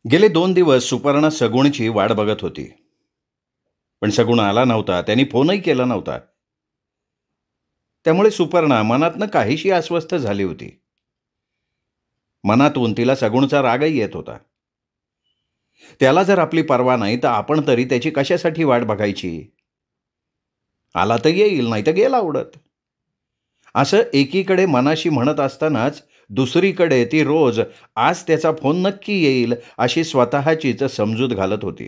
गेले 2 दिवस सुपर्णा सगुणची वाट बघत होती. पण सगुण आला नव्हता. त्यांनी फोनही केला नव्हता. त्यामुळे सुपर्णा मनातनं काहीशी अस्वस्थ झाली होती. मनातून तिला सगुणचा रागही येत होता. त्याला जर आपली पर्वा नाही तर आपण तरी त्याची कशासाठी वाट बघायची. आला तर येईल, नाही तर गेला उडत. असं एकीकडे मनाशी म्हणत असतानाच दुसरीकडे ती रोज आज त्याचा फोन नक्की येईल अशी स्वतःचीच समजूत घालत होती.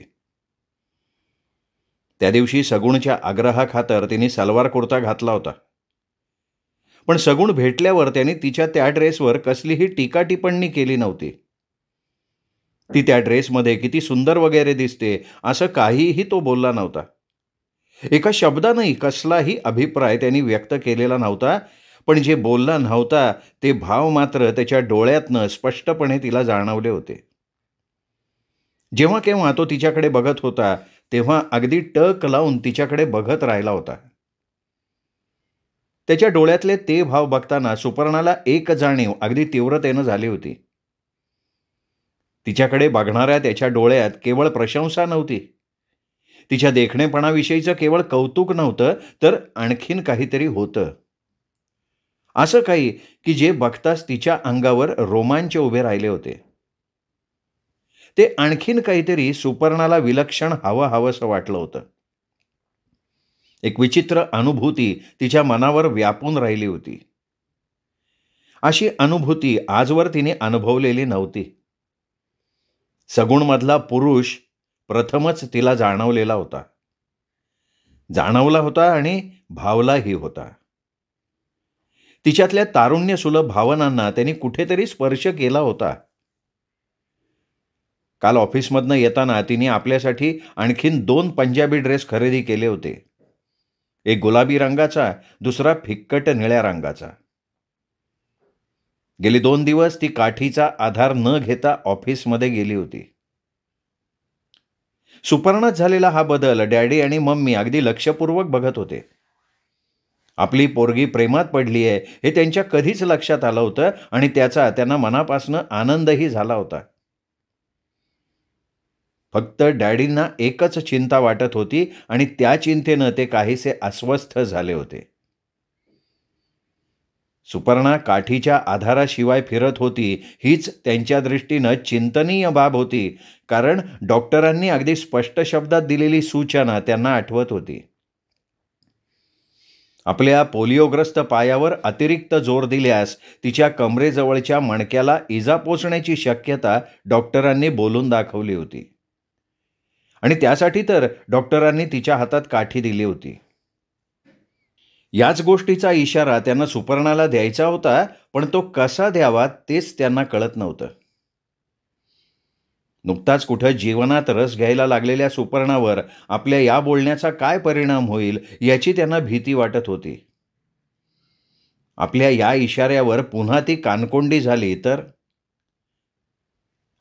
त्या दिवशी सगुणच्या आग्रहाखातर तिने सलवार कुर्ता घातला होता. पण सगुण भेटल्यावर त्याने तिच्या त्या ड्रेसवर कसलीही टीका टिप्पणी केली नव्हती. ती त्या ड्रेसमध्ये किती सुंदर वगैरे दिसते असं काहीही तो बोलला नव्हता. एका शब्दानंही कसलाही अभिप्राय त्यांनी व्यक्त केलेला नव्हता. पण जे बोलला नव्हता ते भाव मात्र त्याच्या डोळ्यातनं स्पष्टपणे तिला जाणवले होते. जेव्हा केव्हा तो तिच्याकडे बघत होता तेव्हा अगदी टक लावून तिच्याकडे बघत राहिला होता. त्याच्या डोळ्यातले ते भाव बघताना सुपर्णाला एक जाणीव अगदी तीव्रतेनं झाली होती. तिच्याकडे बघणाऱ्या त्याच्या डोळ्यात केवळ प्रशंसा नव्हती. तिच्या देखणेपणाविषयीचं केवळ कौतुक नव्हतं, तर आणखीन काहीतरी होतं. असं काही की जे बघताच तिच्या अंगावर रोमांच उभे राहिले होते. ते आणखीन काहीतरी सुपर्णाला विलक्षण हवंसं वाटलं होतं. एक विचित्र अनुभूती तिच्या मनावर व्यापून राहिली होती. अशी अनुभूती आजवर तिने अनुभवलेली नव्हती. सगुणमधला पुरुष प्रथमच तिला जाणवलेला होता. जाणवला होता आणि भावलाही होता. तिच्यातल्या तारुण्यसुलभ भावनांना त्यांनी कुठेतरी स्पर्श केला होता. काल ऑफिसमधनं येताना तिने आपल्यासाठी आणखीन 2 पंजाबी ड्रेस खरेदी केले होते. एक गुलाबी रंगाचा, दुसरा फिक्कट निळ्या रंगाचा. गेली 2 दिवस ती काठीचा आधार न घेता ऑफिसमध्ये गेली होती. सुपर्णात झालेला हा बदल डॅडी आणि मम्मी अगदी लक्षपूर्वक बघत होते. आपली पोरगी प्रेमात पडली आहे हे त्यांच्या कधीच लक्षात आलं होतं आणि त्याचा त्यांना मनापासून आनंदही झाला होता. फक्त डॅडींना एकच चिंता वाटत होती आणि त्या चिंतेनं ते काहीसे अस्वस्थ झाले होते. सुपर्णा काठीच्या आधाराशिवाय फिरत होती हीच त्यांच्या दृष्टीनं चिंतनीय बाब होती. कारण डॉक्टरांनी अगदी स्पष्ट शब्दात दिलेली सूचना त्यांना आठवत होती. आपल्या पोलिओग्रस्त पायावर अतिरिक्त जोर दिल्यास तिच्या कमरेजवळच्या मणक्याला इजा पोचण्याची शक्यता डॉक्टरांनी बोलून दाखवली होती. आणि त्यासाठी तर डॉक्टरांनी तिच्या हातात काठी दिली होती. याच गोष्टीचा इशारा त्यांना सुपर्णाला द्यायचा होता, पण तो कसा द्यावा तेच त्यांना कळत नव्हतं. नुकताच कुठं जीवनात रस घ्यायला लागलेल्या सुपर्णावर आपल्या या बोलण्याचा काय परिणाम होईल याची त्यांना भीती वाटत होती. आपल्या या इशाऱ्यावर पुन्हा ती कानकोंडी झाली तर.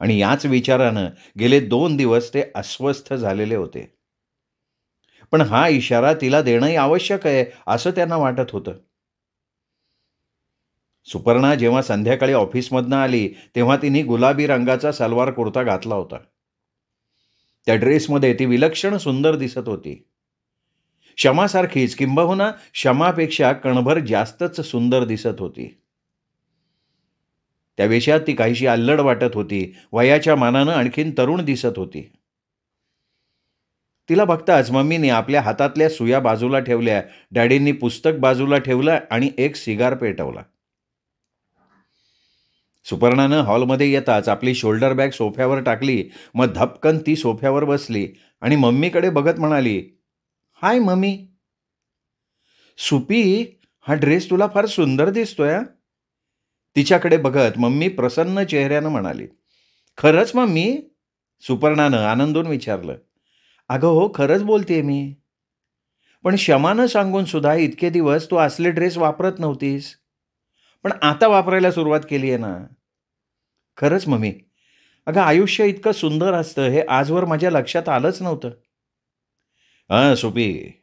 आणि याच विचारानं गेले 2 दिवस ते अस्वस्थ झालेले होते. पण हा इशारा तिला देणंही आवश्यक आहे असं त्यांना वाटत होतं. सुपर्णा जेव्हा संध्याकाळी ऑफिसमधनं आली तेव्हा तिने गुलाबी रंगाचा सलवार कुर्ता घातला होता. त्या ड्रेसमध्ये ती विलक्षण सुंदर दिसत होती. शमासारखीच किंबहुना शमापेक्षा कणभर जास्तच सुंदर दिसत होती. त्या वेशात ती काहीशी अल्लड वाटत होती. वयाच्या मानानं आणखीन तरुण दिसत होती. तिला बघताच मम्मीने आपल्या हातातल्या सुया बाजूला ठेवल्या, डॅडींनी पुस्तक बाजूला ठेवलं आणि एक सिगार पेटवला. सुपर्णानं हॉलमध्ये येताच आपली शोल्डर बॅग सोफ्यावर टाकली. मग धपकन ती सोफ्यावर बसली आणि मम्मीकडे बघत म्हणाली, हाय मम्मी. सुपी, हा ड्रेस तुला फार सुंदर दिसतोय. तिच्याकडे बघत मम्मी प्रसन्न चेहऱ्यानं म्हणाली. खरंच मम्मी? सुपर्णानं आनंदून विचारलं. अगं हो, खरंच बोलतेय मी. पण क्षमानं सांगून सुद्धा इतके दिवस तू असले ड्रेस वापरत नव्हतीस. पण आता वापरायला सुरुवात केली आहे ना. खरंच मम्मी. अगं आयुष्य इतकं सुंदर असतं हे आजवर माझ्या लक्षात आलंच नव्हतं. हां सुपी,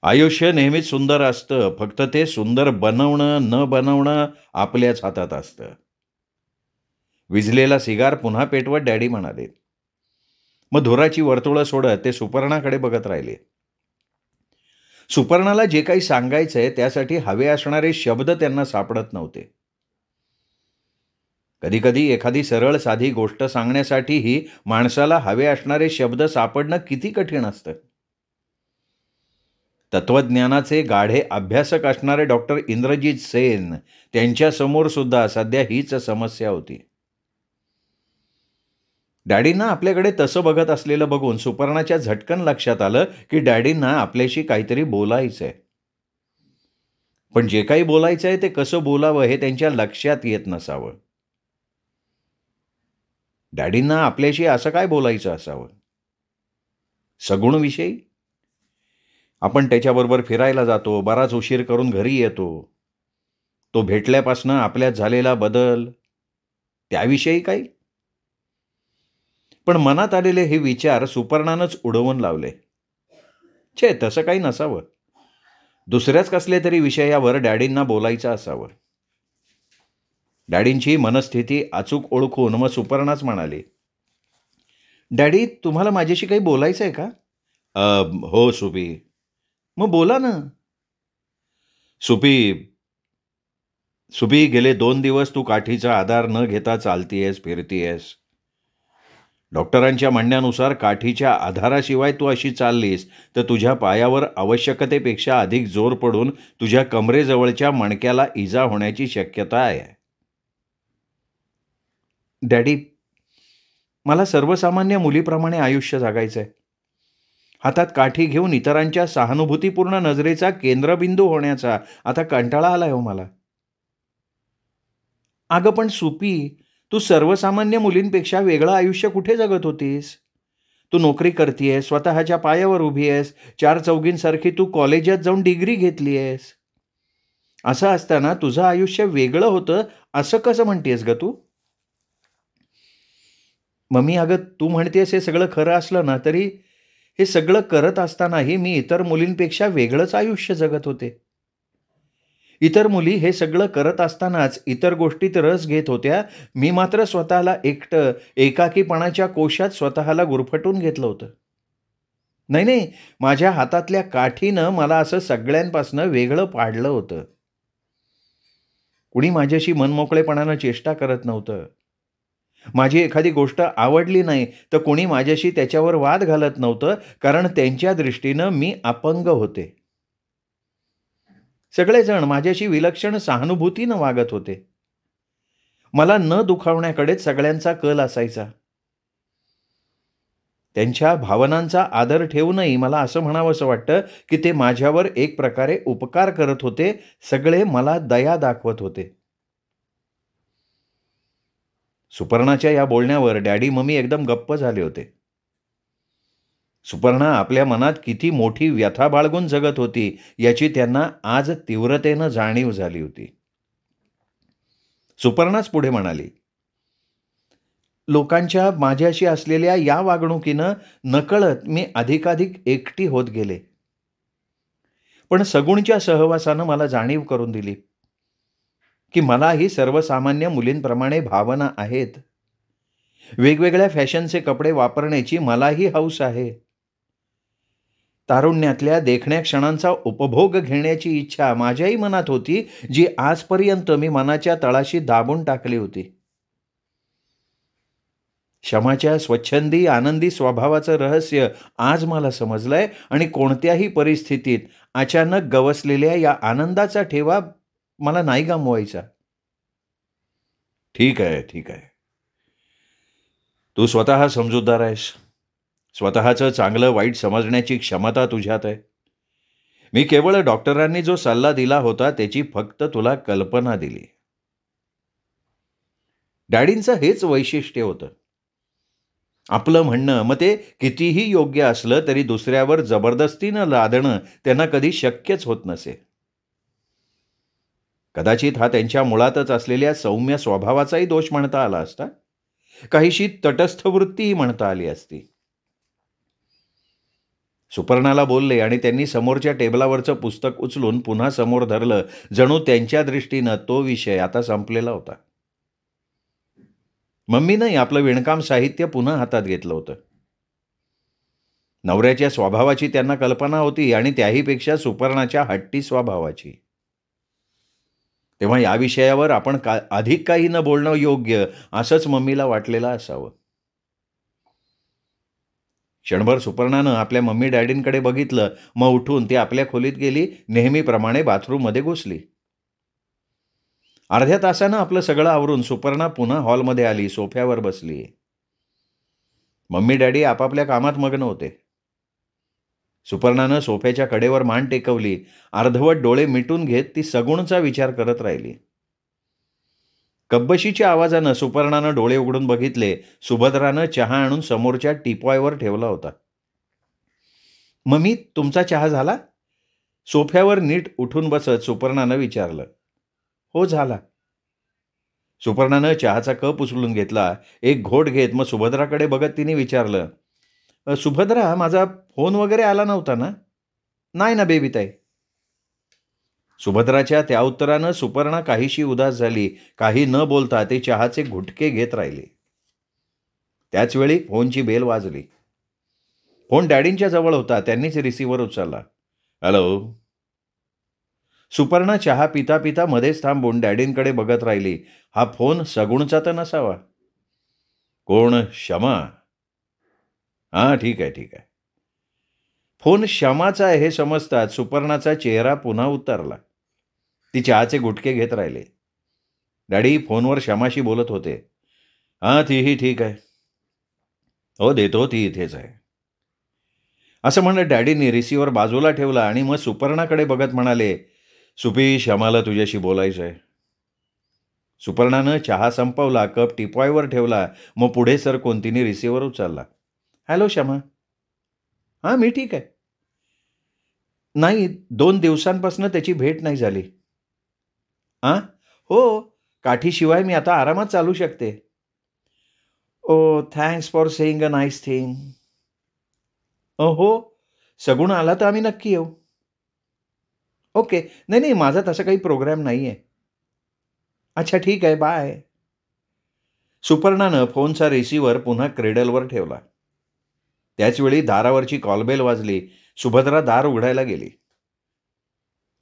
आयुष्य नेहमीच सुंदर असतं. फक्त ते सुंदर बनवणं न बनवणं आपल्याच हातात असतं. विझलेला सिगार पुन्हा पेटवत डॅडी म्हणाले. मग धुराची वर्तुळं सोडत ते सुपर्णाकडे बघत राहिले. सुपर्णाला जे काही सांगायचंय त्यासाठी हवे असणारे शब्द त्यांना सापडत नव्हते. कधीकधी एखादी सरळ साधी गोष्ट सांगण्यासाठीही माणसाला हवे असणारे शब्द सापडणं किती कठीण असतं. तत्वज्ञानाचे गाढे अभ्यासक असणारे डॉक्टर इंद्रजीत सेन त्यांच्यासमोर सुद्धा सध्या हीच समस्या होती. डॅडींना आपल्याकडे तसं बघत असलेलं बघून सुपर्णाच्या झटकन लक्षात आलं की डॅडींना आपल्याशी काहीतरी बोलायचंय. पण जे काही बोलायचंय ते कसं बोलावं हे त्यांच्या लक्षात येत नसावं. डॅडींना आपल्याशी असं काय बोलायचं असावं? सगुणविषयी? आपण त्याच्याबरोबर फिरायला जातो, बराच उशीर करून घरी येतो. तो भेटल्यापासनं आपल्यात झालेला बदल, त्याविषयी काही? पण मनात आलेले हे विचार सुपर्णानंच उडवून लावले. छे, तसं काही नसावं. दुसऱ्याच कसले तरी विषयावर डॅडींना बोलायचं असावं. डॅडींची मनस्थिती अचूक ओळखून मग सुपर्णाच म्हणाली, डॅडी, तुम्हाला माझ्याशी काही बोलायचं आहे का? हो सुपी. मग बोला ना. सुपी सुपी गेले 2 दिवस तू काठीचा आधार न घेता चालतीयस, फिरतीयस. डॉक्टरांच्या म्हणण्यानुसार काठीच्या आधाराशिवाय तू अशी चाललीस तर तुझ्या पायावर आवश्यकतेपेक्षा अधिक जोर पडून तुझ्या कमरेजवळच्या मणक्याला इजा होण्याची शक्यता आहे. डॅडी, मला सर्वसामान्य मुलीप्रमाणे आयुष्य जगायचंय. हातात काठी घेऊन इतरांच्या सहानुभूतीपूर्ण नजरेचा केंद्रबिंदू होण्याचा आता कंटाळा आलाय हो मला. अगं पण सुपी, तू सर्वसामान्य मुलींपेक्षा वेगळं आयुष्य कुठे जगत होतीस? तू नोकरी करतीयस, स्वतःच्या पायावर उभी आहेस, 4 चौघींसारखी तू कॉलेजात जाऊन डिग्री घेतली आहेस. असं असताना तुझं आयुष्य वेगळं होतं असं कसं म्हणतेस ग तू? मम्मी, अगं तू म्हणतेस हे सगळं खरं असलं ना तरी हे सगळं करत असतानाही मी इतर मुलींपेक्षा वेगळंच आयुष्य जगत होते. इतर मुली हे सगळं करत असतानाच इतर गोष्टीत रस घेत होत्या. मी मात्र स्वतःला एकटं एकाकीपणाच्या कोशात स्वतःला गुरफटून घेतलं होतं. नाही नाही, माझ्या हातातल्या काठीनं मला असं सगळ्यांपासनं वेगळं पाडलं होतं. कुणी माझ्याशी मनमोकळेपणानं चेष्टा करत नव्हतं. माझी एखादी गोष्ट आवडली नाही तर कोणी माझ्याशी त्याच्यावर वाद घालत नव्हतं, कारण त्यांच्या दृष्टीनं मी अपंग होते. सगळेजण माझ्याशी विलक्षण सहानुभूतीनं वागत होते. मला न दुखावण्याकडेच सगळ्यांचा कल असायचा. त्यांच्या भावनांचा आदर ठेवूनही मला असं म्हणावंसं वाटतं की ते माझ्यावर एक प्रकारे उपकार करत होते. सगळे मला दया दाखवत होते. सुपर्णाच्या या बोलण्यावर डॅडी मम्मी एकदम गप्प झाले होते. सुपर्णा आपल्या मनात किती मोठी व्यथा बाळगून जगत होती याची त्यांना आज तीव्रतेनं जाणीव झाली होती. सुपर्णाच पुढे म्हणाली, लोकांच्या माझ्याशी असलेल्या या वागणुकीनं नकळत मी अधिकाधिक एकटी होत गेले. पण सगुणच्या सहवासानं मला जाणीव करून दिली की मलाही सर्वसामान्य मुलींप्रमाणे भावना आहेत. वेगवेगळ्या फॅशनचे कपडे वापरण्याची मलाही हौस आहे. तारुण्यातल्या देखण्या क्षणांचा उपभोग घेण्याची इच्छा माझ्याही मनात होती, जी आजपर्यंत मी मनाच्या तळाशी दाबून टाकली होती. शमाच्या स्वच्छंदी आनंदी स्वभावाचं रहस्य आज मला समजलंय आणि कोणत्याही परिस्थितीत अचानक गवसलेल्या या आनंदाचा ठेवा मला नाही गमवायचा. ठीक आहे, ठीक आहे. तू स्वतः समजूतदार आहेस. स्वतःचं चांगलं वाईट समजण्याची क्षमता तुझ्यात आहे. मी केवळ डॉक्टरांनी जो सल्ला दिला होता त्याची फक्त तुला कल्पना दिली. डॅडींचं हेच वैशिष्ट्य होतं. आपलं म्हणणं मग ते कितीही योग्य असलं तरी दुसऱ्यावर जबरदस्तीनं लादणं त्यांना कधी शक्यच होत नसे. कदाचित हा त्यांच्या मुळातच असलेल्या सौम्य स्वभावाचाही दोष म्हणता आला असता. काहीशी तटस्थ वृत्तीही म्हणता आली असती. सुपर्णाला बोलले आणि त्यांनी समोरच्या टेबलावरचं पुस्तक उचलून पुन्हा समोर धरलं. जणू त्यांच्या दृष्टीनं तो विषय आता संपलेला होता. मम्मीनं आपलं विणकाम साहित्य पुन्हा हातात घेतलं होतं. नवऱ्याच्या स्वभावाची त्यांना कल्पना होती आणि त्याहीपेक्षा सुपर्णाच्या हट्टी स्वभावाची. तेव्हा या विषयावर आपण अधिक काही न बोलणं योग्य, असंच मम्मीला वाटलेलं असावं. क्षणभर सुपर्णानं आपल्या मम्मी डॅडींकडे बघितलं, मग उठून ती आपल्या खोलीत गेली, नेहमीप्रमाणे बाथरूममध्ये घुसली. अर्ध्या तासानं आपलं सगळं आवरून सुपर्णा पुन्हा हॉलमध्ये आली, सोफ्यावर बसली. मम्मी डॅडी आपापल्या कामात मग्न होते. सुपर्णानं सोफ्याच्या कडेवर मान टेकवली, अर्धवट डोळे मिटून घेत ती सगुणचा विचार करत राहिली. कब्बशीच्या आवाजानं सुपर्णानं डोळे उघडून बघितले. सुभद्रानं चहा आणून समोरच्या टीपॉयवर ठेवला होता. मम्मी, तुमचा चहा झाला? सोफ्यावर नीट उठून बसत सुपर्णानं विचारलं. हो, झाला. सुपर्णानं चहाचा कप उचलून घेतला. एक घोट घेत मग सुभद्राकडे बघत तिने विचारलं, सुभद्रा, माझा फोन वगैरे आला नव्हता ना? नाही ना बेबीताई. सुभद्राच्या त्या उत्तरानं सुपर्णा काहीशी उदास झाली. काही न बोलता ते चहाचे घुटके घेत राहिले. त्याचवेळी फोनची बेल वाजली. फोन डॅडींच्या जवळ होता. त्यांनीच रिसिव्हर उचलला. हॅलो. सुपर्णा चहा पिता पिता मध्येच थांबून डॅडींकडे बघत राहिली. हा फोन सगुणचा तर नसावा. कोण? शमा? हां, ठीक आहे, ठीक आहे. फोन शमाचा आहे हे समजतात सुपर्णाचा चेहरा पुन्हा उतरला. ती चहाचे गुटके घेत राहिले. डॅडी फोनवर शमाशी बोलत होते. हां, तीही ठीक आहे. हो, देतो, ती इथेच आहे. असं म्हणत डॅडींनी रिसिव्हर बाजूला ठेवला आणि मग सुपर्णाकडे बघत म्हणाले, सुपी, शमाला तुझ्याशी बोलायचं आहे. सुपर्णानं चहा संपवला, कप टिपॉयवर ठेवला. मग पुढे सरकून तिने रिसिव्हर उचलला. हॅलो शमा. हां, मी ठीक आहे. नाही, 2 दिवसांपासून त्याची भेट नाही झाली. हां, हो, काठीशिवाय मी आता आरामात चालू शकते. Oh, thanks for saying a nice thing. हो, सगुण आला तर आम्ही नक्की येऊ. ओके. नाही नाही, माझा तसा काही प्रोग्राम नाही आहे. अच्छा, ठीक आहे, बाय. सुपर्णानं फोनचा रिसिव्हर पुन्हा क्रेडलवर ठेवला. त्याचवेळी दारावरची कॉलबेल वाजली. सुभद्रा दार उघडायला गेली.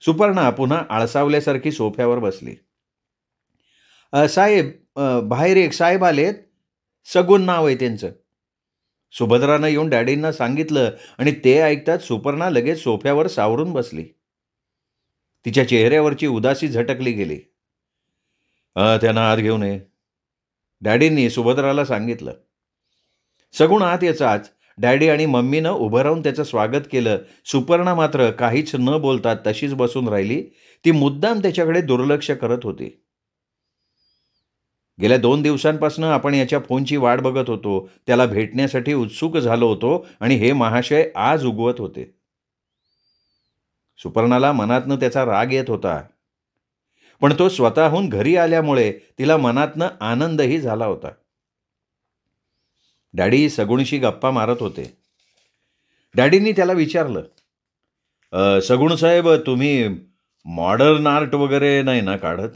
सुपर्णा पुन्हा आळसावल्यासारखी सोफ्यावर बसली. साहेब, बाहेर एक साहेब आलेत. सगुण नाव आहे त्यांचं. सुभद्रानं येऊन डॅडींना सांगितलं आणि ते ऐकताच सुपर्णा लगेच सोफ्यावर सावरून बसली. तिच्या चेहऱ्यावरची उदासी झटकली गेली. त्यांना आत घेऊन ये, डॅडींनी सुभद्राला सांगितलं. सगुण आत याचाच डॅडी आणि मम्मीनं उभं राहून त्याचं स्वागत केलं. सुपर्णा मात्र काहीच न बोलता तशीच बसून राहिली. ती मुद्दाम त्याच्याकडे दुर्लक्ष करत होती. गेल्या 2 दिवसांपासून आपण याच्या फोनची वाट बघत होतो. त्याला भेटण्यासाठी उत्सुक झालो होतो आणि हे महाशय आज उगवत होते. सुपर्णाला मनातनं त्याचा राग येत होता, पण तो स्वतःहून घरी आल्यामुळे तिला मनातनं आनंदही झाला होता. डॅडी सगुणशी गप्पा मारत होते. डॅडींनी त्याला विचारलं, सगुण साहेब, तुम्ही मॉडर्न आर्ट वगैरे नाही ना काढत?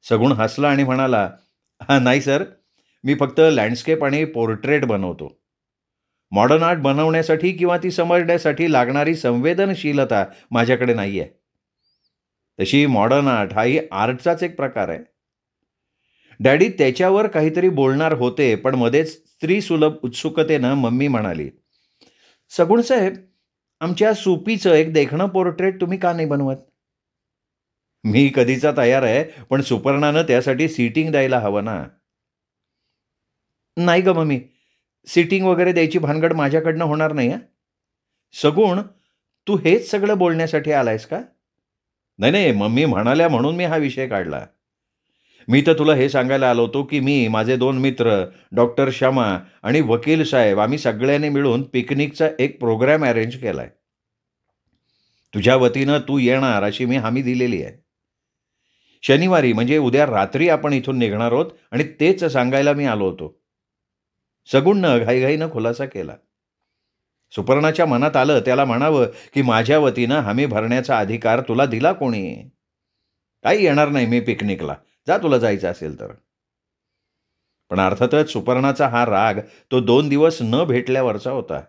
सगुण हसला आणि म्हणाला, नाही सर, मी फक्त लँडस्केप आणि पोर्ट्रेट बनवतो. मॉडर्न आर्ट बनवण्यासाठी किंवा ती समजण्यासाठी लागणारी संवेदनशीलता माझ्याकडे नाही आहे. तशी मॉडर्न आर्ट हाही आर्टचाच एक प्रकार आहे. डॅडी त्याच्यावर काहीतरी बोलणार होते, पण मध्येच स्त्रीसुलभ उत्सुकतेनं मम्मी म्हणाली, सगुण साहेब, आमच्या सुपीचं एक देखणं पोर्ट्रेट तुम्ही का नाही बनवत? मी कधीचा तयार आहे, पण सुपर्णानं त्यासाठी सीटिंग द्यायला हवं ना. नाही ग मम्मी, सीटिंग वगैरे द्यायची भानगड माझ्याकडनं होणार नाही. सगुण, तू हेच सगळं बोलण्यासाठी आलायस का? नाही नाही, मम्मी म्हणाल्या म्हणून मी हा विषय काढला. मी तर तुला हे सांगायला आलो होतो की मी, माझे 2 मित्र, डॉक्टर शमा आणि वकील साहेब, आम्ही सगळ्यांनी मिळून पिकनिकचा एक प्रोग्राम अरेंज केलाय. तुझ्या वतीनं तू येणार अशी मी हमी दिलेली आहे. शनिवारी म्हणजे उद्या रात्री आपण इथून निघणार आहोत आणि तेच सांगायला मी आलो होतो. सगुणनं घाईघाईनं खुलासा केला. सुपर्णाच्या मनात आलं त्याला म्हणावं की माझ्या वतीनं हमी भरण्याचा अधिकार तुला दिला कोणी? काही येणार नाही मी पिकनिकला. जा, तुला जायचं असेल तर. पण अर्थातच सुपर्णाचा हा राग तो 2 दिवस न भेटल्यावरचा होता.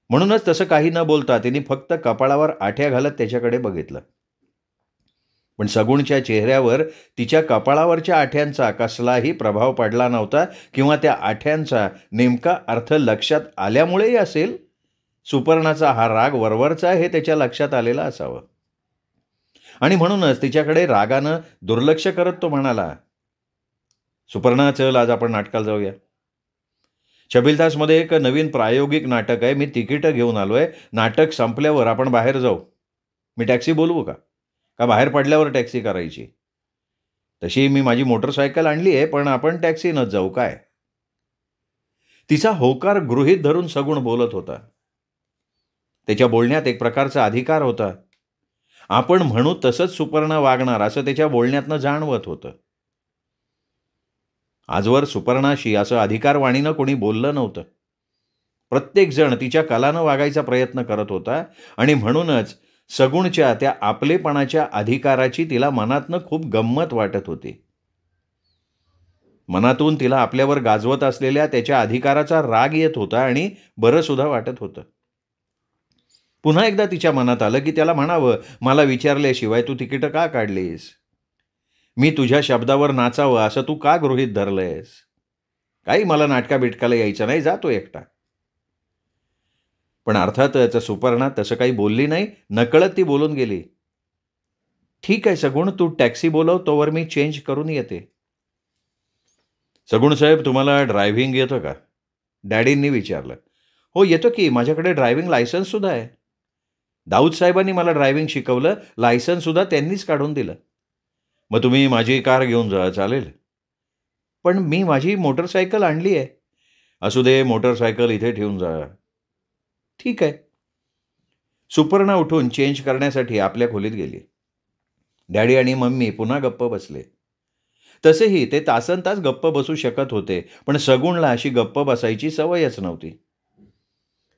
म्हणूनच तसं काही न बोलता तिने फक्त कपाळावर आठ्या घालत त्याच्याकडे बघितलं. पण सगुणच्या चेहऱ्यावर तिच्या कपाळावरच्या आठ्यांचा कसलाही प्रभाव पडला नव्हता किंवा त्या आठ्यांचा नेमका अर्थ लक्षात आल्यामुळेही असेल, सुपर्णाचा हा राग वरवरचा हे त्याच्या लक्षात आलेलं असावं. आणि म्हणूनच तिच्याकडे रागानं दुर्लक्ष करत तो म्हणाला, सुपर्णा, चल आज आपण नाटकाला जाऊया. छबिलतासमध्ये एक नवीन प्रायोगिक नाटक आहे. मी तिकीटं घेऊन आलोय. नाटक संपल्यावर आपण बाहेर जाऊ. मी टॅक्सी बोलवू का? का बाहेर पडल्यावर टॅक्सी करायची? तशी मी माझी मोटरसायकल आणली आहे, पण आपण टॅक्सीनंच जाऊ काय? तिचा होकार गृहीत धरून सगुण बोलत होता. त्याच्या बोलण्यात एक प्रकारचा अधिकार होता. आपण म्हणू तसंच सुपर्णा वागणार असं त्याच्या बोलण्यातनं जाणवत होतं. आजवर सुपर्णाशी असं अधिकारवाणीनं कोणी बोललं नव्हतं. प्रत्येकजण तिच्या कलानं वागायचा प्रयत्न करत होता आणि म्हणूनच सगुणच्या त्या आपलेपणाच्या अधिकाराची तिला मनातनं खूप गंमत वाटत होती. मनातून तिला आपल्यावर गाजवत असलेल्या त्याच्या अधिकाराचा राग येत होता आणि बरं सुद्धा वाटत होतं. पुन्हा एकदा तिच्या मनात आलं की त्याला म्हणावं, मला विचारल्याशिवाय तू तिकीटं का काढलीस? मी तुझ्या शब्दावर नाचावं असं तू का गृहीत धरलंयस? काही मला नाटका बिटकाला यायचं नाही, जातो एकटा. पण अर्थातच सुपर्णा तसं काही बोलली नाही. नकळत ती बोलून गेली, ठीक आहे सगुण, तू टॅक्सी बोलव, तोवर मी चेंज करून येते. सगुण साहेब, तुम्हाला ड्रायव्हिंग येतं का? डॅडींनी विचारलं. हो येतं की, माझ्याकडे ड्रायव्हिंग लायसन्स सुद्धा आहे. दाऊद साहेबांनी मला ड्रायव्हिंग शिकवलं, लायसन्स सुद्धा त्यांनीच काढून दिलं. मग तुम्ही माझी कार घेऊन जा, चालेल? पण मी माझी मोटरसायकल आणली आहे. असू दे, मोटरसायकल इथे ठेवून जा. ठीक आहे. सुपर्णा उठून चेंज करण्यासाठी आपल्या खोलीत गेली. डॅडी आणि मम्मी पुन्हा गप्प बसले. तसेही ते तासनतास गप्प बसू शकत होते, पण सगुणला अशी गप्प बसायची सवयच नव्हती.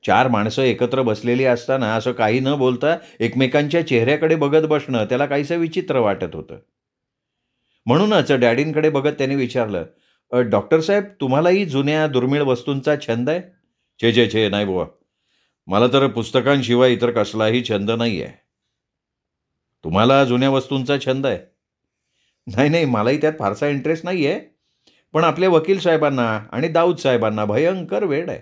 4 माणसं एकत्र बसलेली असताना असं काही न बोलता एकमेकांच्या चेहऱ्याकडे बघत बसणं त्याला काहीसं विचित्र वाटत होतं. म्हणूनच डॅडींकडे बघत त्याने विचारलं, डॉक्टर साहेब, तुम्हालाही जुन्या दुर्मिळ वस्तूंचा छंद आहे? छे, नाही बुवा, मला तर पुस्तकांशिवाय इतर कसलाही छंद नाही आहे. तुम्हाला जुन्या वस्तूंचा छंद आहे? नाही, मलाही त्यात फारसा इंटरेस्ट नाही आहे. पण आपल्या वकील साहेबांना आणि दाऊद साहेबांना भयंकर वेड आहे.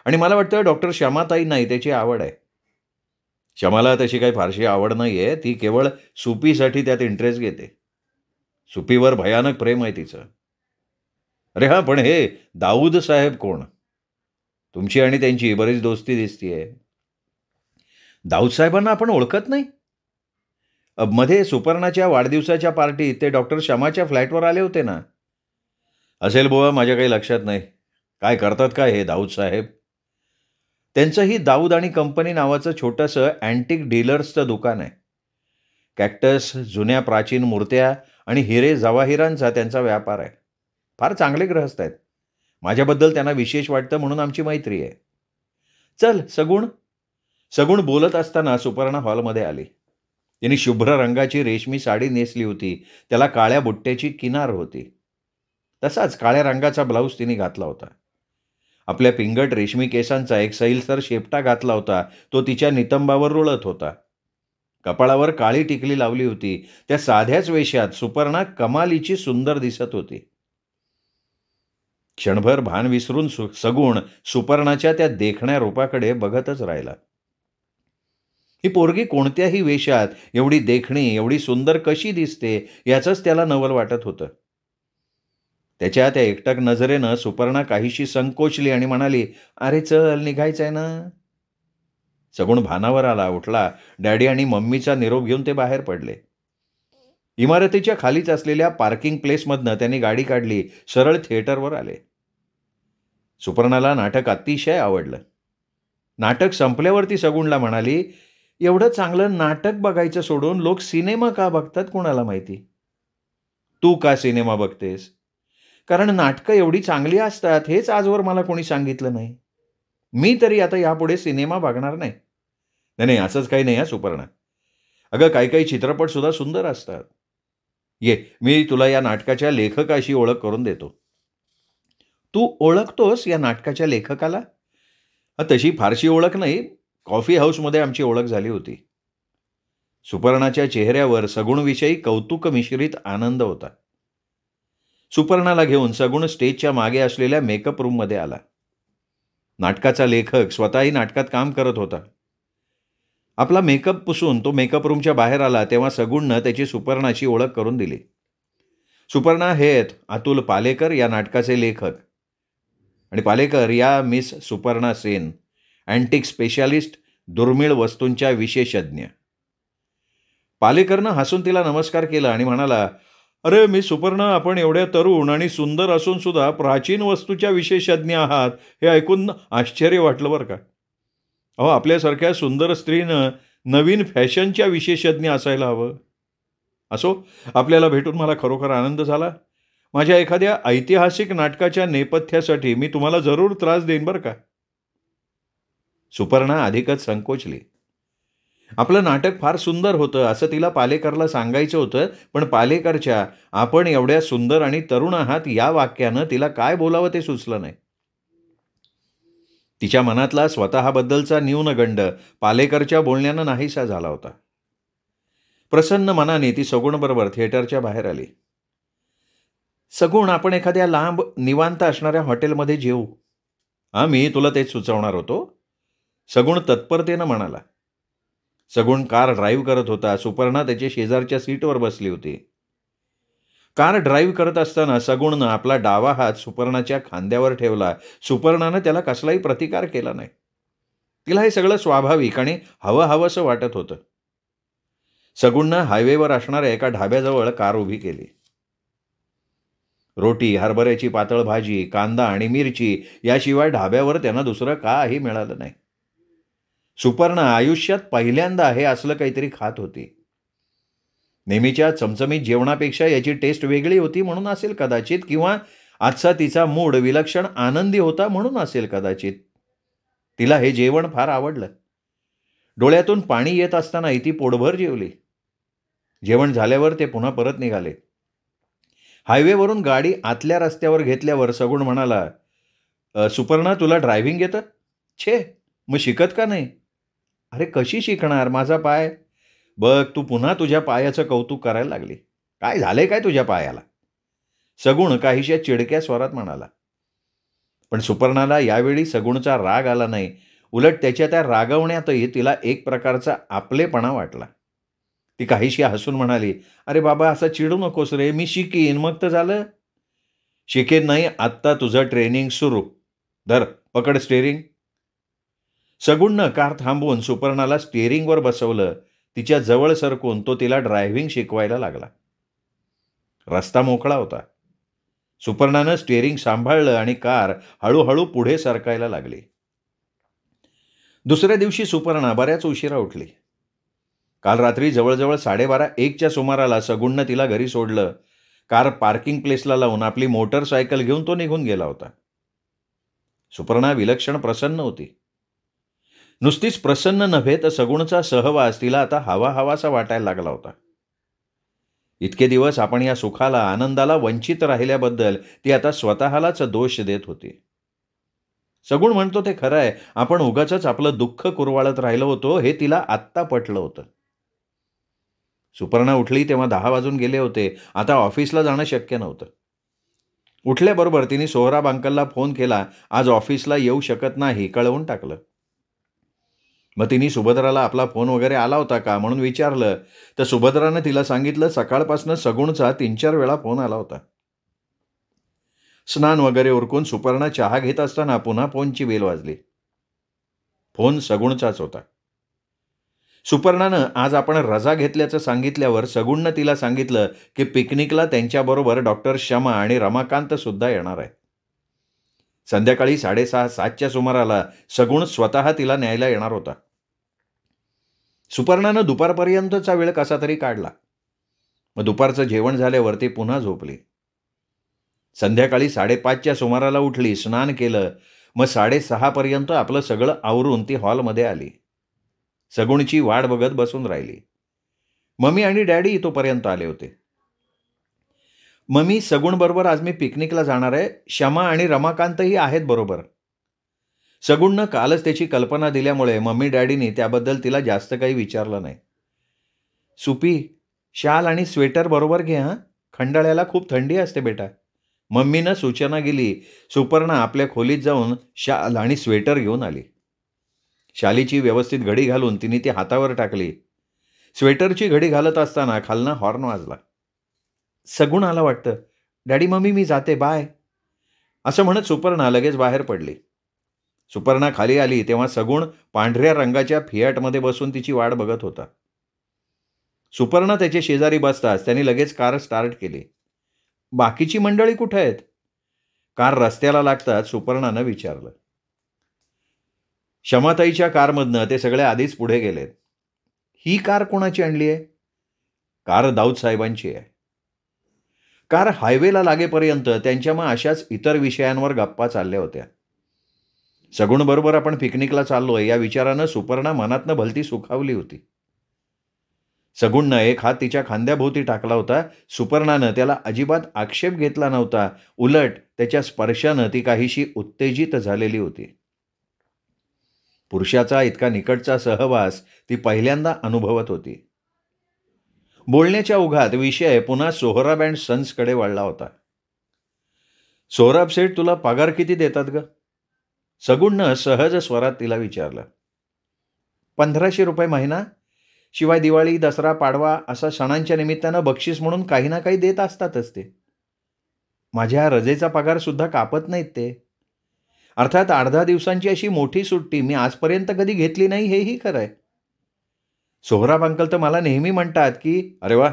आणि मला वाटतं डॉक्टर श्यामाताई नाही त्याची आवड आहे. श्यामाला तशी काही फारशी आवड नाही आहे. ती केवळ सुपीसाठी त्यात इंटरेस्ट घेते. सुपीवर भयानक प्रेम आहे तिचं. अरे हां, पण हे दाऊद साहेब कोण? तुमची आणि त्यांची बरीच दोस्ती दिसतीये. दाऊद साहेबांना आपण ओळखत नाही? मध्ये सुपर्णाच्या वाढदिवसाच्या पार्टीत ते डॉक्टर श्यामाच्या फ्लॅटवर आले होते ना. असेल बुवा, माझ्या काही लक्षात नाही. काय करतात काय हे दाऊद साहेब? त्यांचंही दाऊद आणि कंपनी नावाचं छोटंसं अँटिक डीलर्सचं दुकान आहे. कॅक्टस, जुन्या प्राचीन मूर्त्या आणि हिरे जवाहिरांचा त्यांचा व्यापार आहे. फार चांगले गृहस्थ आहेत. माझ्याबद्दल त्यांना विशेष वाटतं म्हणून आमची मैत्री आहे. चल सगुण बोलत असताना सुपर्णा हॉलमध्ये आली. तिने शुभ्र रंगाची रेशमी साडी नेसली होती. त्याला काळ्या बुट्ट्याची किनार होती. तसाच काळ्या रंगाचा ब्लाऊज तिने घातला होता. आपल्या पिंगट रेशमी केसांचा एक सैलसर शेपटा घातला होता. तो तिच्या नितंबावर रुळत होता. कपाळावर काळी टिकली लावली होती. त्या साध्याच वेशात सुपर्णा कमालीची सुंदर दिसत होती. क्षणभर भान विसरून सगुण सुपर्णाच्या त्या देखण्या रूपाकडे बघतच राहिला. ही पोरगी कोणत्याही वेशात एवढी देखणी, एवढी सुंदर कशी दिसते याचंच त्याला नवल वाटत होतं. त्याच्या त्या एकटक नजरेनं सुपर्णा काहीशी संकोचली आणि म्हणाली, अरे चल, निघायचंय ना. सगुण भानावर आला, उठला. डॅडी आणि मम्मीचा निरोप घेऊन ते बाहेर पडले. इमारतीच्या खालीच असलेल्या पार्किंग प्लेसमधनं त्यांनी गाडी काढली. सरळ थिएटरवर आले. सुपर्णाला नाटक अतिशय आवडलं. नाटक संपल्यावरती सगुणला म्हणाली, एवढं चांगलं नाटक बघायचं सोडून लोक सिनेमा का बघतात कोणाला माहिती? तू का सिनेमा बघतेस? कारण नाटकं एवढी चांगली असतात हेच आजवर मला कोणी सांगितलं नाही. मी तरी आता यापुढे सिनेमा बघणार नाही. नाही, असंच काही नाही हा सुपर्णा. अगं, काही चित्रपट सुद्धा सुंदर असतात. ये, मी तुला या नाटकाच्या लेखकाशी ओळख करून देतो. तू ओळखतोस या नाटकाच्या लेखकाला? तशी फारशी ओळख नाही. कॉफी हाऊसमध्ये आमची ओळख झाली होती. सुपर्णाच्या चेहऱ्यावर सगुणविषयी कौतुक मिश्रित आनंद होता. सुपर्णाला घेऊन सगुण स्टेजच्या मागे असलेल्या मेकअप रूममध्ये आला. नाटकाचा लेखक स्वतःही नाटकात काम करत होता. आपला मेकअप पुसून तो मेकअप रूमच्या बाहेर आला तेव्हा सगुणनं त्याची सुपर्णाची ओळख करून दिली. सुपर्णा हे आहेत अतुल पालेकर या नाटकाचे लेखक. आणि पालेकर या miss Suparna Sen, antique specialist, दुर्मिळ वस्तूंच्या विशेषज्ञ. पालेकरनं हसून तिला नमस्कार केला आणि म्हणाला, अरे मिस सुपर्णा, आपण एवढ्या तरुण आणि सुंदर असून सुद्धा प्राचीन वस्तूच्या विशेषज्ञ आहात हे ऐकून आश्चर्य वाटलं बरं का. अहो, आपल्यासारख्या सुंदर स्त्रीनं नवीन फॅशनच्या विशेषज्ञ असायला हवं. असो, आपल्याला भेटून मला खरोखर आनंद झाला. माझ्या एखाद्या ऐतिहासिक नाटकाच्या नेपथ्यासाठी मी तुम्हाला जरूर त्रास देईन बरं का. सुपर्णा अधिकच संकोचली. आपलं नाटक फार सुंदर होतं असं तिला पालेकरला सांगायचं होतं, पण पालेकरच्या आपण एवढ्या सुंदर आणि तरुण आहात या वाक्यानं तिला काय बोलावं ते सुचलं नाही. तिच्या मनातला स्वतःबद्दलचा न्यूनगंड पालेकरच्या बोलण्यानं नाहीसा झाला होता. प्रसन्न मनाने ती सगुणबरोबर थिएटरच्या बाहेर आली. सगुण, आपण एखाद्या लांब निवांत असणाऱ्या हॉटेलमध्ये जेवू. मी तुला तेच सुचवणार होतो, सगुण तत्परतेनं म्हणाला. सगुण कार ड्राईव्ह करत होता. सुपर्णा त्याच्या शेजारच्या सीटवर बसली होती. कार ड्राईव्ह करत असताना सगुणनं आपला डावा हात सुपर्णाच्या खांद्यावर ठेवला. सुपर्णानं त्याला कसलाही प्रतिकार केला नाही. तिला हे सगळं स्वाभाविक आणि हवंहवंसं वाटत होतं. सगुणनं हायवेवर असणाऱ्या एका ढाब्याजवळ कार उभी केली. रोटी, हरभऱ्याची पातळ भाजी, कांदा आणि मिरची याशिवाय ढाब्यावर त्यांना दुसरं काही मिळालं नाही. सुपर्णा आयुष्यात पहिल्यांदा हे असलं काहीतरी खात होती. नेहमीच्या चमचमीत जेवणापेक्षा याची टेस्ट वेगळी होती म्हणून असेल कदाचित, किंवा आजचा तिचा मूड विलक्षण आनंदी होता म्हणून असेल कदाचित. तिला हे जेवण फार आवडलं. डोळ्यातून पाणी येत असतानाही ती पोटभर जेवली. जेवण झाल्यावर ते पुन्हा परत निघाले. हायवेवरून गाडी आतल्या रस्त्यावर घेतल्यावर सगुण म्हणाला, सुपर्णा, तुला ड्रायव्हिंग येतं? छे, मग शिकत का नाही? अरे कशी शिकणार, माझा पाय बघ. तू पुन्हा तुझ्या पायाचं कौतुक करायला लागली. काय झालंय काय तुझ्या पायाला? सगुण काहीशा चिडक्या स्वरात म्हणाला. पण सुपर्णाला यावेळी सगुणचा राग आला नाही. उलट त्याच्या त्या रागवण्यातही तिला एक प्रकारचा आपलेपणा वाटला. ती काहीशी हसून म्हणाली, अरे बाबा, असं चिडू नकोस रे, मी शिकीन, मग तर झालं. शिकेन नाही, आत्ता तुझं ट्रेनिंग सुरू. धर, पकड स्टेअरिंग. सगुणनं कार थांबवून सुपर्णाला स्टेअरिंगवर बसवलं. तिच्या जवळ सरकून तो तिला ड्रायव्हिंग शिकवायला लागला. रस्ता मोकळा होता. सुपर्णानं स्टेअरिंग सांभाळलं आणि कार हळूहळू पुढे सरकायला लागली. दुसऱ्या दिवशी सुपर्णा बऱ्याच उशिरा उठली. काल रात्री जवळजवळ 12:30-1च्या सुमाराला सगुणनं तिला घरी सोडलं. कार पार्किंग प्लेसला लावून आपली मोटरसायकल घेऊन तो निघून गेला होता. सुपर्णा विलक्षण प्रसन्न होती. नुसतीच प्रसन्न नव्हे तर सगुणचा सहवास तिला आता हवाहवासा वाटायला लागला होता. इतके दिवस आपण या सुखाला, आनंदाला वंचित राहिल्याबद्दल ती आता स्वतःलाच दोष देत होती. सगुण म्हणतो ते खरं आहे, आपण उगाचच आपलं दुःख कुरवाळत राहिलो होतो हे तिला आत्ता पटलं होतं. सुपर्णा उठली तेव्हा 10 वाजून गेले होते. आता ऑफिसला जाणं शक्य नव्हतं. उठल्याबरोबर तिने सोहराब अंकलला फोन केला. आज ऑफिसला येऊ शकत नाही कळवून टाकलं. मग तिने सुभद्राला आपला फोन वगैरे आला होता का म्हणून विचारलं, तर सुभद्रानं तिला सांगितलं सकाळपासून सगुणचा 3-4 वेळा फोन आला होता. स्नान वगैरे उरकून सुपर्णा चहा घेत असताना पुन्हा फोनची बेल वाजली. फोन सगुणचाच होता. सुपर्णानं आज आपण रजा घेतल्याचं सांगितल्यावर सगुणनं तिला सांगितलं की पिकनिकला त्यांच्याबरोबर डॉक्टर शमा आणि रमाकांत सुद्धा येणार आहे. संध्याकाळी 6:30-7च्या सुमाराला सगुण स्वतः तिला न्यायला येणार होता. सुपर्णानं दुपारपर्यंतचा वेळ कसा तरी काढला. मग दुपारचं जेवण झाल्यावर ती पुन्हा झोपली. संध्याकाळी 5:30च्या सुमाराला उठली, स्नान केलं. मग 6:30पर्यंत आपलं सगळं आवरून ती हॉलमध्ये आली. सगुणची वाट बघत बसून राहिली. मम्मी आणि डॅडी तोपर्यंत आले होते. मम्मी, सगुणबरोबर आज मी पिकनिकला जाणार आहे. शमा आणि रमाकांतही आहेत बरोबर. सगुणनं कालच त्याची कल्पना दिल्यामुळे मम्मी डॅडीनी त्याबद्दल तिला जास्त काही विचारलं नाही. सुपी, शाल आणि स्वेटर बरोबर घे हां. खंडाळ्याला खूप थंडी असते बेटा. मम्मीनं सूचना केली. सुपर्णा आपल्या खोलीत जाऊन शाल आणि स्वेटर घेऊन आली. शालीची व्यवस्थित घडी घालून तिने ती हातावर टाकली. स्वेटरची घडी घालत असताना खालनं हॉर्न वाजला. सगुण आला वाटतं. डॅडी मम्मी मी जाते, बाय, असं म्हणत सुपर्णा लगेच बाहेर पडली. सुपर्णा खाली आली तेव्हा सगुण पांढऱ्या रंगाच्या फियाटमध्ये बसून तिची वाट बघत होता. सुपर्णा त्याच्या शेजारी बसताच त्यांनी लगेच कार स्टार्ट केली. बाकीची मंडळी कुठं आहेत? कार रस्त्याला लागताच सुपर्णानं विचारलं. शमाताईच्या कारमधनं ते सगळे आधीच पुढे गेलेत. ही कार कोणाची आणली आहे? कार दाऊद साहेबांची आहे. कार हायवेला लागेपर्यंत त्यांच्या मग अशाच इतर विषयांवर गप्पा चालल्या होत्या. सगुणबरोबर आपण पिकनिकला चाललोय या विचारानं सुपर्णा मनातनं भलती सुखावली होती. सगुणनं एक हात तिच्या खांद्याभोवती टाकला होता. सुपर्णानं त्याला अजिबात आक्षेप घेतला नव्हता. उलट त्याच्या स्पर्शानं ती काहीशी उत्तेजित झालेली होती. पुरुषाचा इतका निकटचा सहवास ती पहिल्यांदा अनुभवत होती. बोलण्याच्या ओघात विषय पुन्हा सोहराब अँड सन्सकडे वळला होता. सोहराब सेठ, तुला पगार किती देतात ग? सगुणनं सहज स्वरात तिला विचारलं. 1500 रुपये महिना. शिवाय दिवाळी, दसरा, पाडवा असा सणांच्या निमित्तानं बक्षीस म्हणून काही ना काही देत असतातच ते. माझ्या रजेचा पगार सुद्धा कापत नाहीत ते. अर्थात 8-10 दिवसांची अशी मोठी सुट्टी मी आजपर्यंत कधी घेतली नाही, हेही खरं आहे. सोहराब अंकल तर मला नेहमी म्हणतात की अरे वा,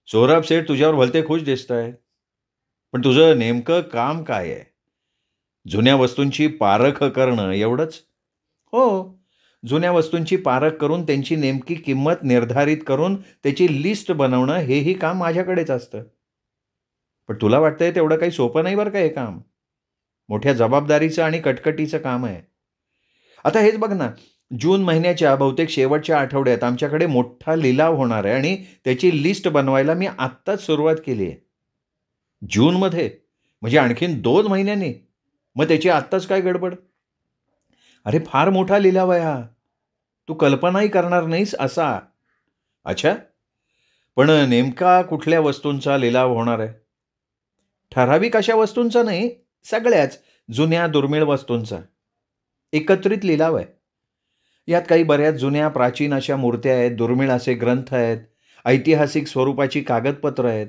सोहराब सेठ तुझ्यावर भलते खुश दिसत आहे. पण तुझं नेमकं काम काय आहे? जुन्या वस्तूंची पारख करणं एवढंच? हो, जुन्या वस्तूंची पारख करून त्यांची नेमकी किंमत निर्धारित करून त्याची लिस्ट बनवणं हेही काम माझ्याकडेच असतं. पण तुला वाटतंय तेवढं काही सोपं नाही बरं का हे काम. मोठ्या जबाबदारीचं आणि कटकटीचं काम आहे. आता हेच बघ ना, जून महिन्याच्या बहुतेक शेवटच्या आठवड्यात आमच्याकडे मोठा लिलाव होणार आहे आणि त्याची लिस्ट बनवायला मी आत्ताच सुरुवात केली आहे. जूनमध्ये? म्हणजे आणखीन 2 महिन्यांनी? मग त्याची आत्ताच काय गडबड? अरे फार मोठा लिलाव आहे हा. तू कल्पनाही करणार नाहीस असा. अच्छा, पण नेमका कुठल्या वस्तूंचा लिलाव होणार आहे? ठराविक अशा वस्तूंचा नाही, सगळ्याच जुन्या दुर्मिळ वस्तूंचा एकत्रित लिलाव आहे. यात काही बऱ्याच जुन्या प्राचीन अशा मूर्त्या आहेत, दुर्मिळ असे ग्रंथ आहेत, ऐतिहासिक स्वरूपाची कागदपत्र आहेत,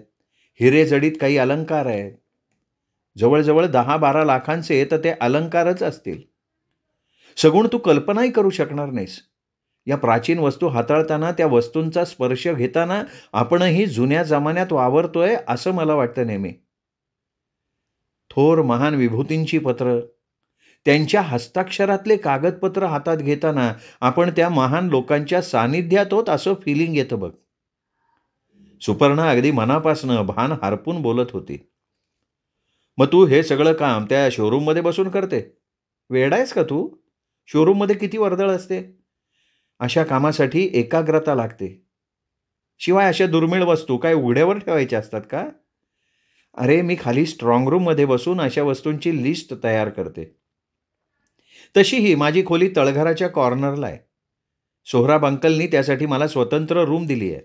हिरे जडीत काही अलंकार आहेत. जवळजवळ 10-12 लाखांचे तर ते अलंकारच असतील. सगुण, तू कल्पनाही करू शकणार नाहीस. या प्राचीन वस्तू हाताळताना, त्या वस्तूंचा स्पर्श घेताना आपणही जुन्या जमान्यात वावरतोय असं मला वाटतं नेहमी. थोर महान विभूतींची पत्र, त्यांच्या हस्ताक्षरातले कागदपत्र हातात घेताना आपण त्या महान लोकांच्या सानिध्यात होत असं फिलिंग येतं बघ. सुपर्णा अगदी मनापासनं भान हरपून बोलत होती. मग तू हे सगळं काम त्या शोरूममध्ये बसून करते? वेडा आहेस का तू? शोरूममध्ये किती वर्दळ असते. अशा कामासाठी एकाग्रता लागते. शिवाय अशा दुर्मिळ वस्तू काय उघड्यावर ठेवायच्या असतात का? अरे, मी खाली स्ट्रॉंग रूममध्ये बसून अशा वस्तूंची लिस्ट तयार करते. तशीही माझी खोली तळघराच्या कॉर्नरला आहे. सोहराब अंकलनी त्यासाठी मला स्वतंत्र रूम दिली आहे.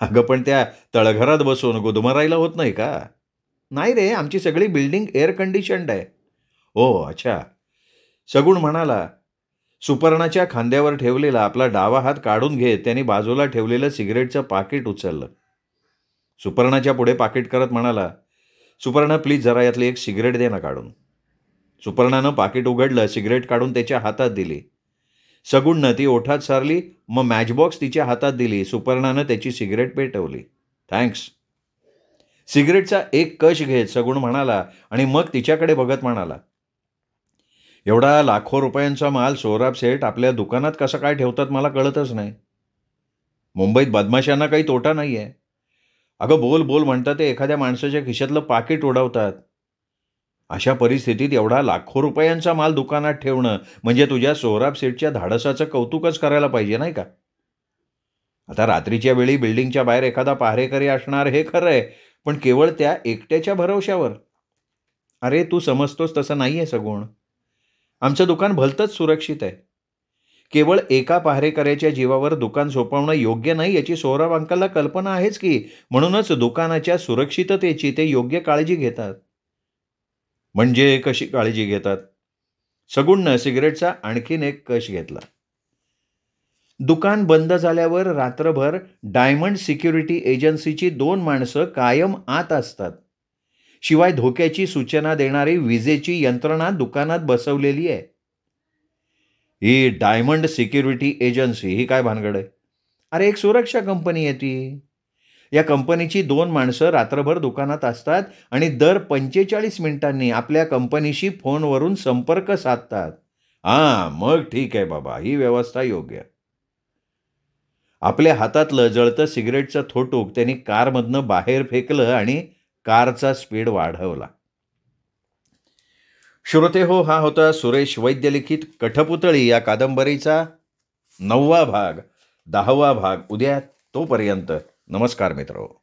अगं, पण त्या तळघरात बसून गुदमरायला होत नाही का? नाही रे, आमची सगळी बिल्डिंग एअर कंडिशन्ड आहे. ओ अच्छा, सगुण म्हणाला. सुपर्णाच्या खांद्यावर ठेवलेला आपला डावा हात काढून घेत त्याने बाजूला ठेवलेलं सिगरेटचं पाकिट उचललं. सुपर्णाच्या पुढे पाकिट करत म्हणाला, सुपर्णा प्लीज जरा यातली एक सिगरेट दे ना काढून. सुपर्णानं पाकिट उघडलं, सिगरेट काढून त्याच्या हातात दिली. सगुणनं ती ओठात सारली, मग मॅचबॉक्स तिच्या हातात दिली. सुपर्णानं त्याची सिगरेट पेटवली. थँक्स. सिगरेटचा एक कश घेत सगुण म्हणाला आणि मग तिच्याकडे बघत म्हणाला, एवढा लाखो रुपयांचा माल सोहराब सेठ आपल्या दुकानात कसा काय ठेवतात मला कळतच नाही. मुंबईत बदमाशांना काही तोटा नाही आहे. अगं, बोल बोल म्हणतात ते एखाद्या माणसाच्या खिशातलं पाकिट उडवतात. अशा परिस्थितीत एवढा लाखो रुपयांचा माल दुकानात ठेवणं म्हणजे तुझ्या सोहराब सेठच्या धाडसाचं कौतुकच करायला पाहिजे नाही का? आता रात्रीच्या वेळी बिल्डिंगच्या बाहेर एखादा पहारेकरी असणार हे खरं आहे, पण केवळ त्या एकट्याच्या भरवशावर. अरे तू समजतोस तसं नाही आहे सगुण. आमचं दुकान भलतंच सुरक्षित आहे. केवळ एका पहारेकऱ्याच्या जीवावर दुकान सोपवणं योग्य नाही याची सौरभ अंकलला कल्पना आहेच की. म्हणूनच दुकानाच्या सुरक्षिततेची ते योग्य काळजी घेतात. म्हणजे कशी काळजी घेतात? सगुणनं सिगारेटचा आणखीन एक कश घेतला. दुकान बंद झाल्यावर रात्रभर डायमंड सिक्युरिटी एजन्सीची 2 माणसं कायम आत असतात. शिवाय धोक्याची सूचना देणारी विजेची यंत्रणा दुकानात बसवलेली आहे. ही डायमंड सिक्युरिटी एजन्सी ही काय भानगड आहे? अरे एक सुरक्षा कंपनी आहे ती. या कंपनीची 2 माणसं रात्रभर दुकानात असतात आणि दर 45 मिनिटांनी आपल्या कंपनीशी फोनवरून संपर्क साधतात. हां, मग ठीक आहे बाबा, ही व्यवस्था योग्य. आपल्या हातातलं जळतं सिगारेटचं थोटूक त्यांनी कारमधनं बाहेर फेकलं आणि कारचा स्पीड वाढवला. श्रोते हो, हा होता सुरेश वैद्य लिखित कठपुतळी या कादंबरीचा 9वा भाग, 10वा भाग उद्या. तोपर्यंत नमस्कार मित्रहो.